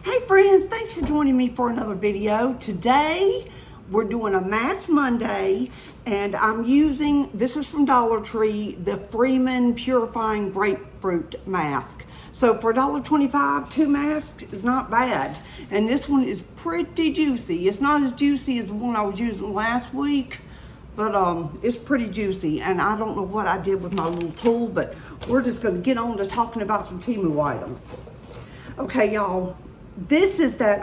Hey friends, thanks for joining me for another video. Today we're doing a Mask Monday and I'm using, this is from Dollar Tree, the Freeman Purifying Grapefruit Mask. So for $1.25, 2 masks is not bad. And this one is pretty juicy. It's not as juicy as the one I was using last week, but it's pretty juicy. And I don't know what I did with my little tool, but we're just gonna get on to talking about some Temu items. Okay, y'all. This is that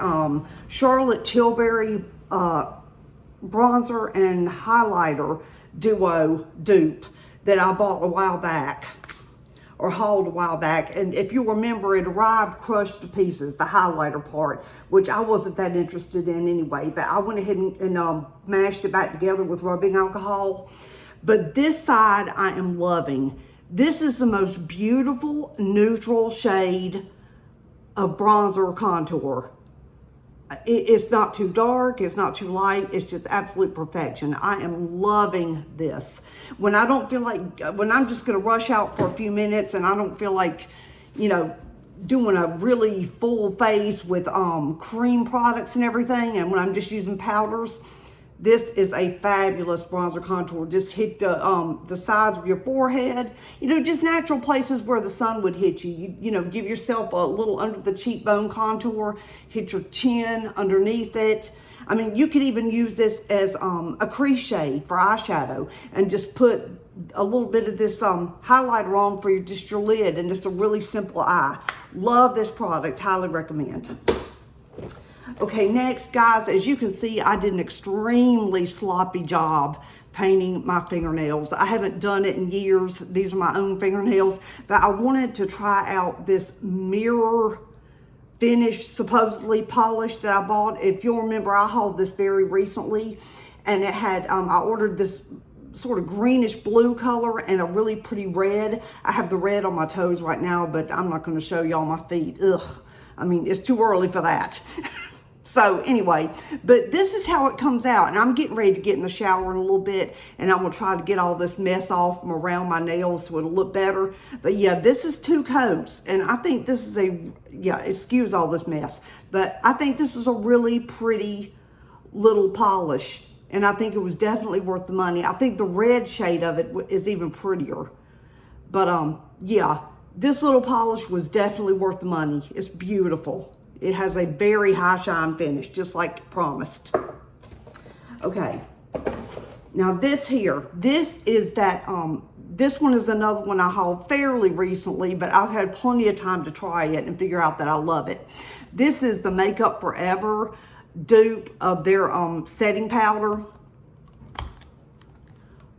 Charlotte Tilbury bronzer and highlighter duo dupe that I bought a while back, or hauled a while back. And if you remember, it arrived crushed to pieces, the highlighter part, which I wasn't that interested in anyway, but I went ahead and mashed it back together with rubbing alcohol. But this side I am loving. This is the most beautiful neutral shade of bronzer contour. It's not too dark, it's not too light, it's just absolute perfection. I am loving this. When I don't feel like, when I'm just gonna rush out for a few minutes and I don't feel like, you know, doing a really full face with cream products and everything, and when I'm just using powders, this is a fabulous bronzer contour. Just hit the sides of your forehead, you know, just natural places where the sun would hit you. You know, give yourself a little under the cheekbone contour, hit your chin underneath it. I mean, you could even use this as a crease shade for eyeshadow and just put a little bit of this highlighter on for just your lid and just a really simple eye. Love this product, highly recommend. Okay, next, guys, as you can see, I did an extremely sloppy job painting my fingernails. I haven't done it in years. These are my own fingernails, but I wanted to try out this mirror finish, supposedly polish that I bought. If you'll remember, I hauled this very recently, and it had, I ordered this sort of greenish blue color and a really pretty red. I have the red on my toes right now, but I'm not gonna show y'all my feet. Ugh, I mean, it's too early for that. So anyway, but this is how it comes out, and I'm getting ready to get in the shower in a little bit, and I'm gonna try to get all this mess off from around my nails so it'll look better. But yeah, this is 2 coats, and I think this is excuse all this mess, but I think this is a really pretty little polish, and I think it was definitely worth the money. I think the red shade of it is even prettier. But yeah, this little polish was definitely worth the money. It's beautiful. It has a very high shine finish, just like promised. Okay, now this here, this is that, this one is another one I hauled fairly recently, but I've had plenty of time to try it and figure out that I love it. This is the Makeup Forever dupe of their setting powder.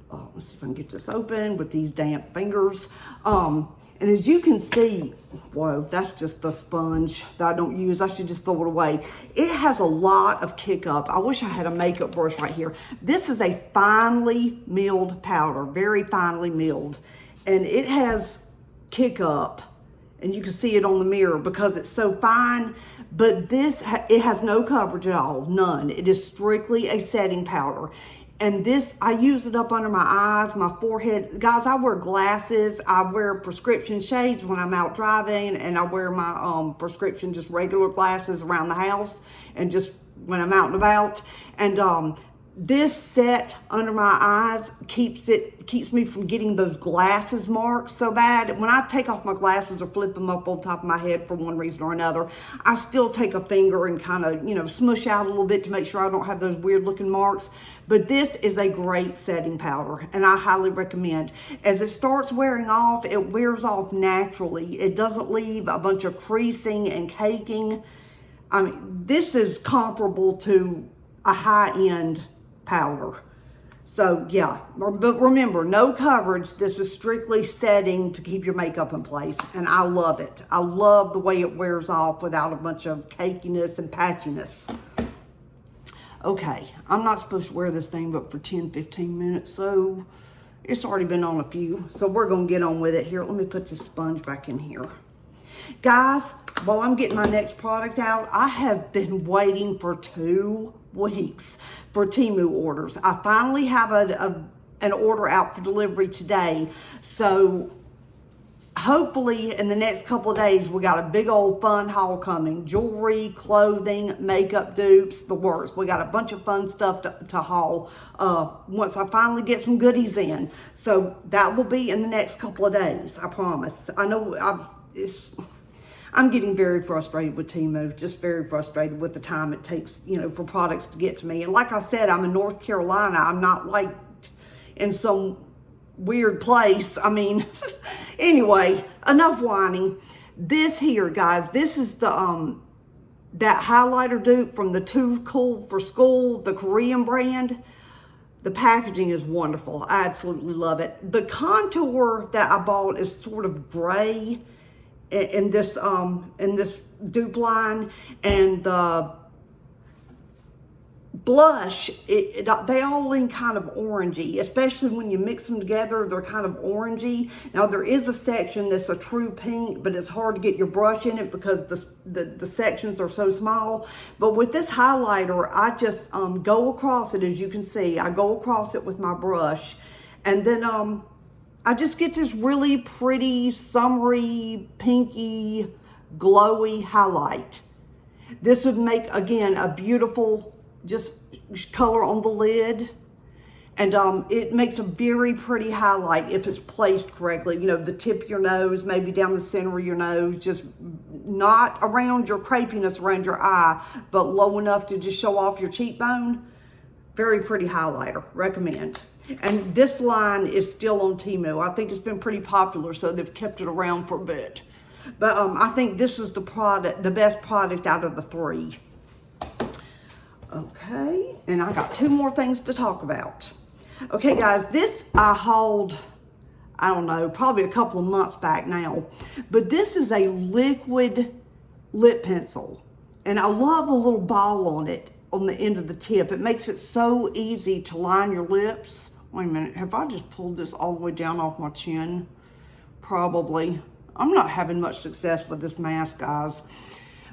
Oh, let's see if I can get this open with these damp fingers. And as you can see, whoa, that's just the sponge that I don't use. I should just throw it away. It has a lot of kick up. I wish I had a makeup brush right here. This is a finely milled powder, very finely milled. And it has kick up, and you can see it on the mirror because it's so fine. But this, it has no coverage at all, none. It is strictly a setting powder. And this, I use it up under my eyes, my forehead. Guys, I wear glasses. I wear prescription shades when I'm out driving, and I wear my prescription, just regular glasses around the house and just when I'm out and about. And this set under my eyes keeps me from getting those glasses marks so bad. When I take off my glasses or flip them up on top of my head for one reason or another, I still take a finger and kind of, you know, smush out a little bit to make sure I don't have those weird looking marks. But this is a great setting powder, and I highly recommend. As it starts wearing off, it wears off naturally. It doesn't leave a bunch of creasing and caking. I mean, this is comparable to a high-end powder. So yeah, but remember, no coverage. This is strictly setting to keep your makeup in place, and I love it. I love the way it wears off without a bunch of cakiness and patchiness. Okay, I'm not supposed to wear this thing but for 10-15 minutes, so it's already been on a few, so we're gonna get on with it here. Let me put this sponge back in here. Guys, while I'm getting my next product out, I have been waiting for 2 weeks for Temu orders. I finally have an order out for delivery today. So hopefully in the next couple of days, we got a big old fun haul coming. Jewelry, clothing, makeup dupes, the works. We got a bunch of fun stuff to haul once I finally get some goodies in. So that will be in the next couple of days, I promise. I know I'm getting very frustrated with Temu, just very frustrated with the time it takes, you know, for products to get to me. And like I said, I'm in North Carolina. I'm not like in some weird place. I mean, anyway, enough whining. This here, guys, this is the that highlighter dupe from the Too Cool for School, the Korean brand. The packaging is wonderful. I absolutely love it. The contour that I bought is sort of gray in this dupe line, and the blush, they all lean kind of orangey, especially when you mix them together. They're kind of orangey. Now there is a section that's a true pink, but it's hard to get your brush in it because the sections are so small. But with this highlighter, I just go across it. As you can see, I go across it with my brush, and then I just get this really pretty, summery, pinky, glowy highlight. This would make, again, a beautiful just color on the lid. And it makes a very pretty highlight if it's placed correctly. You know, the tip of your nose, maybe down the center of your nose, just not around your crepiness around your eye, but low enough to just show off your cheekbone. Very pretty highlighter, recommend. And this line is still on Temu. I think it's been pretty popular, so they've kept it around for a bit. But I think this is the best product out of the three. Okay, and I got two more things to talk about. Okay, guys, this I hauled, I don't know, probably a couple of months back now. But this is a liquid lip pencil. And I love the little ball on it, on the end of the tip. It makes it so easy to line your lips. Wait a minute, have I just pulled this all the way down off my chin? Probably. I'm not having much success with this mask, guys.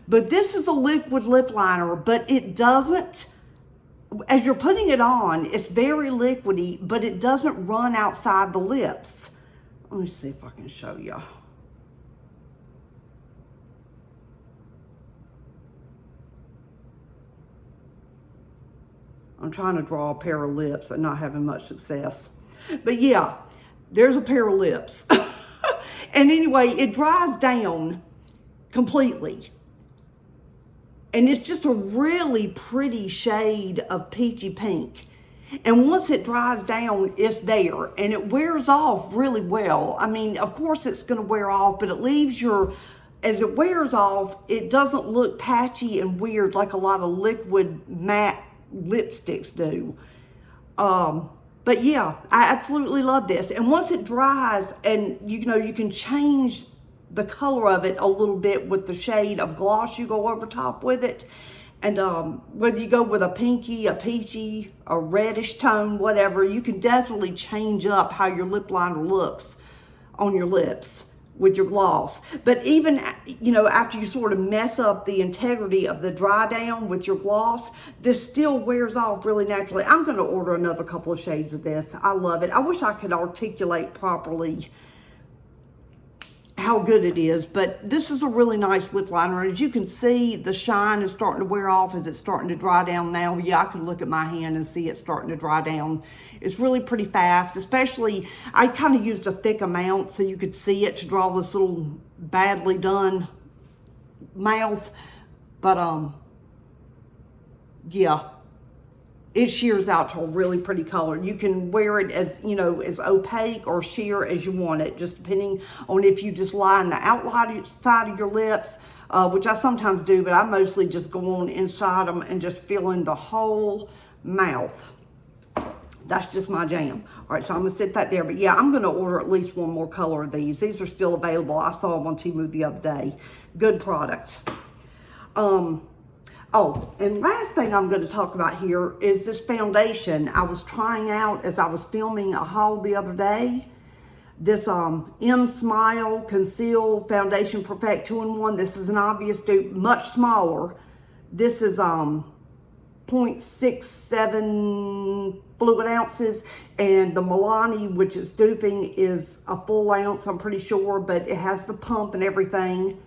But this is a liquid lip liner, but it doesn't, as you're putting it on, it's very liquidy, but it doesn't run outside the lips. Let me see if I can show you. I'm trying to draw a pair of lips and not having much success. But yeah, there's a pair of lips. And anyway, it dries down completely. And it's just a really pretty shade of peachy pink. And once it dries down, it's there. And it wears off really well. I mean, of course it's going to wear off, but it leaves as it wears off, it doesn't look patchy and weird like a lot of liquid matte lipsticks do. But yeah, I absolutely love this. And once it dries, and you know, you can change the color of it a little bit with the shade of gloss you go over top with it. And whether you go with a pinky, a peachy, a reddish tone, whatever, you can definitely change up how your lip liner looks on your lips with your gloss. But even, you know, after you sort of mess up the integrity of the dry down with your gloss, this still wears off really naturally. I'm going to order another couple of shades of this. I love it. I wish I could articulate properly how good it is, but this is a really nice lip liner. As you can see, the shine is starting to wear off as it's starting to dry down now. Yeah, I can look at my hand and see it starting to dry down. It's really pretty fast, especially, I kind of used a thick amount so you could see it to draw this little badly done mouth. But yeah, it shears out to a really pretty color. You can wear it as, you know, as opaque or sheer as you want it, just depending on if you just line the outline side of your lips, which I sometimes do, but I mostly just go on inside them and just fill in the whole mouth. That's just my jam. All right, so I'm gonna set that there. But yeah, I'm gonna order at least one more color of these. These are still available. I saw them on Temu the other day. Good product. Oh, and last thing I'm going to talk about here is this foundation I was trying out as I was filming a haul the other day. This M Smile Conceal Foundation Perfect 2-in-1. This is an obvious dupe, much smaller. This is 0.67 fluid ounces, and the Milani, which is duping, is a full ounce, I'm pretty sure, but it has the pump and everything.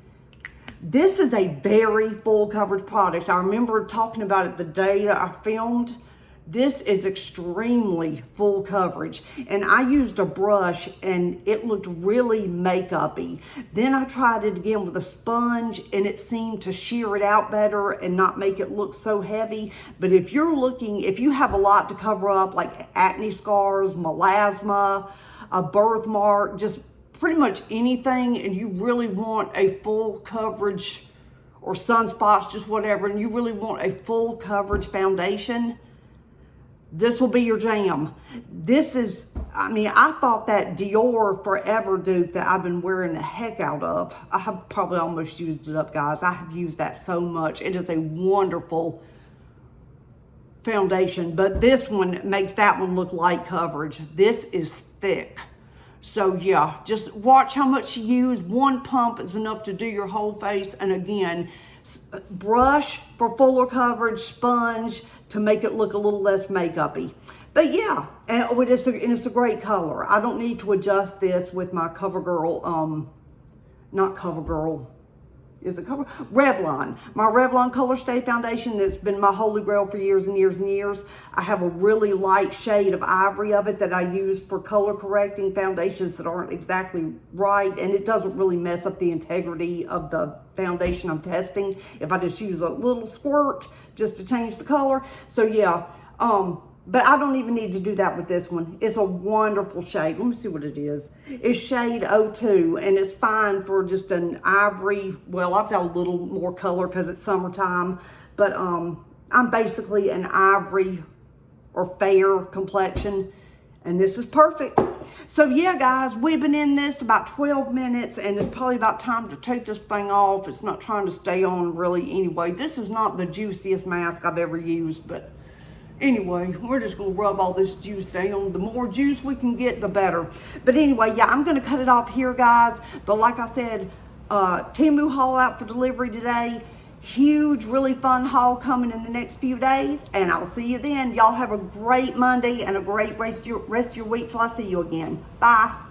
This is a very full coverage product. I remember talking about it the day that I filmed. This is extremely full coverage, and I used a brush and it looked really makeup-y. Then I tried it again with a sponge and it seemed to shear it out better and not make it look so heavy. But if you have a lot to cover up, like acne scars, melasma, a birthmark, just pretty much anything, and you really want a full coverage, or sunspots, just whatever, and you really want a full coverage foundation, this will be your jam. This is, I mean, I thought that Dior Forever dupe that I've been wearing the heck out of, I have probably almost used it up, guys. I have used that so much. It is a wonderful foundation, but this one makes that one look light coverage. This is thick. So yeah, just watch how much you use. One pump is enough to do your whole face. And again, brush for fuller coverage, sponge to make it look a little less makeup-y. But yeah, and it's a great color. I don't need to adjust this with my CoverGirl, not CoverGirl, is it Cover? Revlon. My Revlon Color Stay Foundation that's been my holy grail for years and years and years. I have a really light shade of ivory of it that I use for color correcting foundations that aren't exactly right, and it doesn't really mess up the integrity of the foundation I'm testing if I just use a little squirt just to change the color. So yeah, but I don't even need to do that with this one. It's a wonderful shade. Let me see what it is. It's shade 02, and it's fine for just an ivory. Well, I've got a little more color because it's summertime, but I'm basically an ivory or fair complexion, and this is perfect. So yeah, guys, we've been in this about 12 minutes, and it's probably about time to take this thing off. It's not trying to stay on really anyway. This is not the juiciest mask I've ever used, but anyway, we're just gonna rub all this juice down. The more juice we can get, the better. But anyway, yeah, I'm gonna cut it off here, guys. But like I said, Temu haul out for delivery today. Huge, really fun haul coming in the next few days. And I'll see you then. Y'all have a great Monday and a great rest of your week till I see you again. Bye.